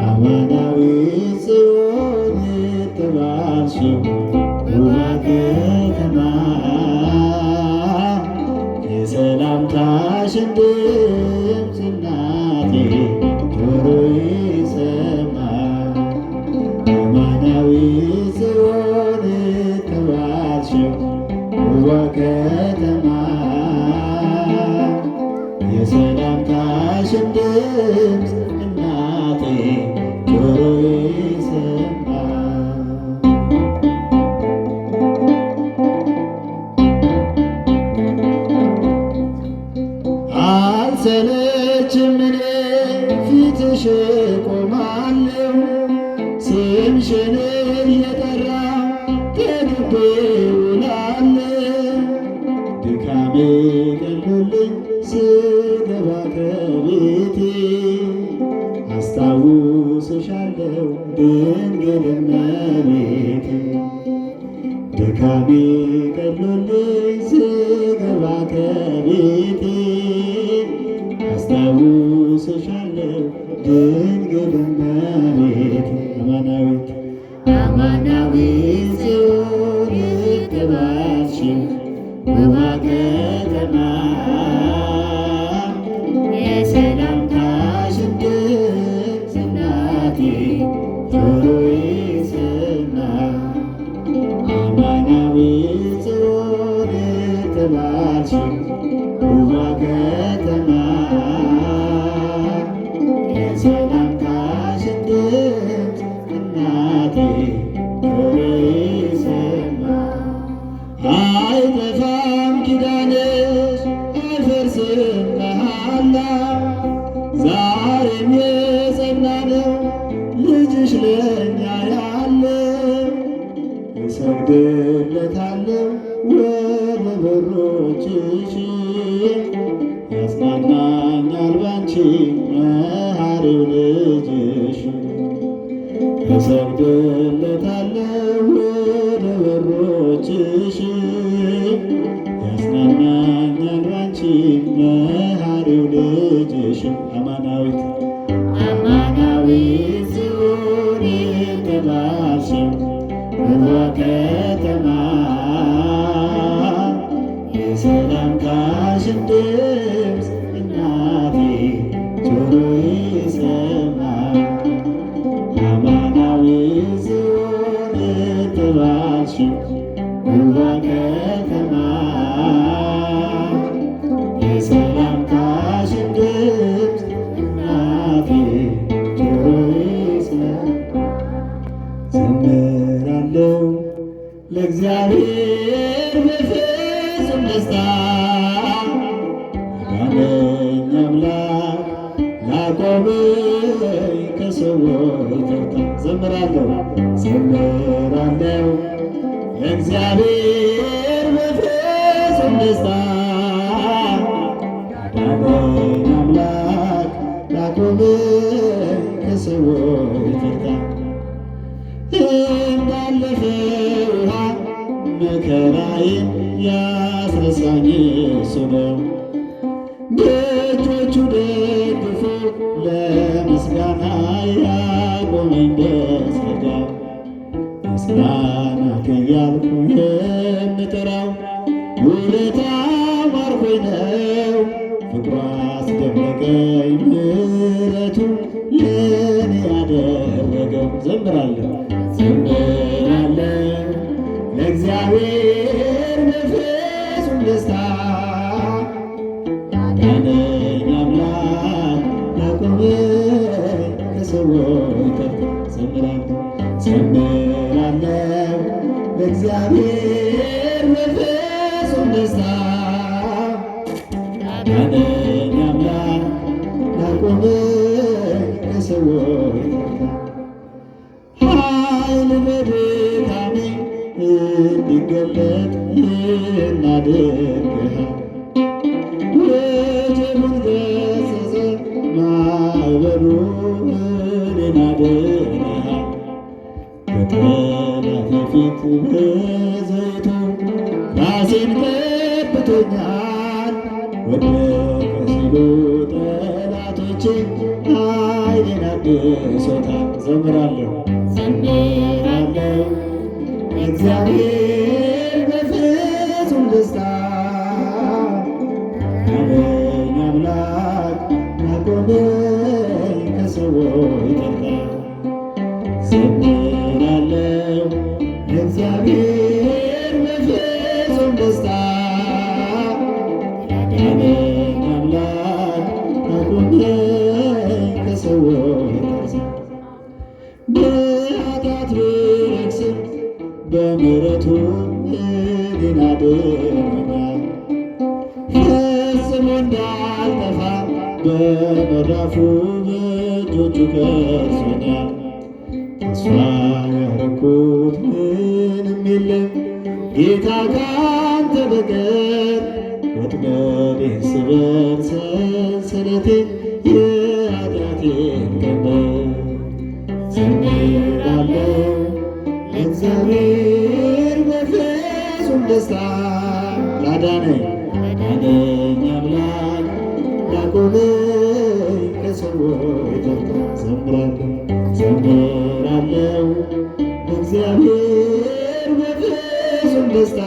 አማናዊ ጽዮን የተባልሽው ውብ ከተማ የሰላምታሽን ድምፅ እናቴ ጆሮዬ ሰማ። አማናዊ ጽዮን የተባልሽው ውብ ከተማ የሰላምታሽን ድምፅ እናቴ ጆሮዬ ሰማ። አልሰለችም እኔ ፊትሽ ቆማለሁ ስምሽን እየጠራሁ ተግቤ ውላለሁ። ድካሜ ቀሎልኝ ስገባ ከቤቴ አስታውስሻለሁ ድንግል እመቤቴ። ድካሜ ቀሎልኝ ስገባ ከቤቴ አስታውስሻለሁ ድንግል እመቤቴ። አማናዊት አማናዊት ጽዮን የተባልሽው ውብ ከተማ የሰላምታሽን ድምፅ እናቴ ጆሮዬ ሰማ። አማናዊት ጽዮን የተባልሽው ውብ ከተማ የሰላምታሽን ድምፅ እናቴ ጆሮዬ ሰማ። አይጠፋም ኪዳንሽ አይፈርስም መሐላ ዛሬም የጸና ነው ልጅሽ ለእኛ ያለ። እሰግድለታለሁ ወደ በሮችሽ ያጽናናኛል ባንቺ መሐሪው ልጅሽ። እሰግድለታለሁ ወደ በሮችሽ ያጽናናኛል ባንቺ መሐሪው ልጅሽ። አማናዊት አማናዊት ጽዮን የተባልሽው ውብ ከተማ የሰላምታሽን ድምፅ እናቴ ጆሮዬ ሰማ። አማናዊት ጽዮን የተባልሽው ውብ ከተማ የሰላምታሽን ድምፅ እናቴ ጆሮዬ ሰማ። ዘምራለሁ ለእግዚአብሔር በፍጹም ደስታ ያዳነኝ አምላክ ላቆመኝ ከሰዎች ተርታ። ዘምራለሁ ዘምራለሁ ለእግዚአብሔር በፍጹም ደስታ ያዳነኝ አምላክ ላቆመኝ ከሰዎች ተርታ። እንዳለፈ ውሃ መከራዬን ያስረሳኝ እሱ ነው። በእጆቹ ደግፎ ለምስጋና ያቆመኝ በጸጋ። ምስጋናት እያልኩ የምጠራው ውለታው ማርኮኝ ነው። ፍቅሩ አስደነቀኝ ምሕረቱ ለእኔ ያደረገው። ዘምራለሁ ዘምራለሁ ለእግዚአብሔር በፍጹም ደስታ ያዳነኝ አምላክ ላቆመኝ ከሰዎች ተርታ። ዘምራለሁ ዘምራለሁ ለእግዚአብሔር በፍጹም ደስታ ያዳነኝ አምላክ ላቆመኝ ከሰዎች ተርታ። ኃይል በድካሜ እንዲገለጥ እናድርግሃል። ወጀቡን ገሠጸ ማዕበሉ እኔን አድነሃል። በጠላቴ ፊት በዘይቱ ራሴን ቀብቶኛል። ወደቀ ሲሉ ጠላቶቼ ኃይሌን አድሶታል። ዘምራለሁ ዘምራለሁ እግዚአብሔር በፍጹም ደስታ አለኝ አምላክ ያቆመኝ ከሰዎች ተርታ። ዘምራለሁ እግዚአብሔር በፍጹም ደስታ አለኝ አምላክ ያቆመኝ ከሰዎች ተርታ። በኃጢአት ብረክስም በምሕረቱ እኔን አድኖኛል። ፈጽሞ እንዳልጠፋ በመዳፉ በእጆቹ ቀርጾኛል። ተስፋ ያደረኩት ምንም የለም ጌታ ካንተ በቀር። ወጥመዴን ስበር ሰንሰለቴን የኃጢአቴን ቀንበር። ዘምራለሁ እግዚአብሔር በፍጹም ደስታ ላዳነኝ አምላክ ያቆመኝ ከሰዎች ተርታ። ዘምራለሁ እግዚአብሔር በፍጹም ደስታ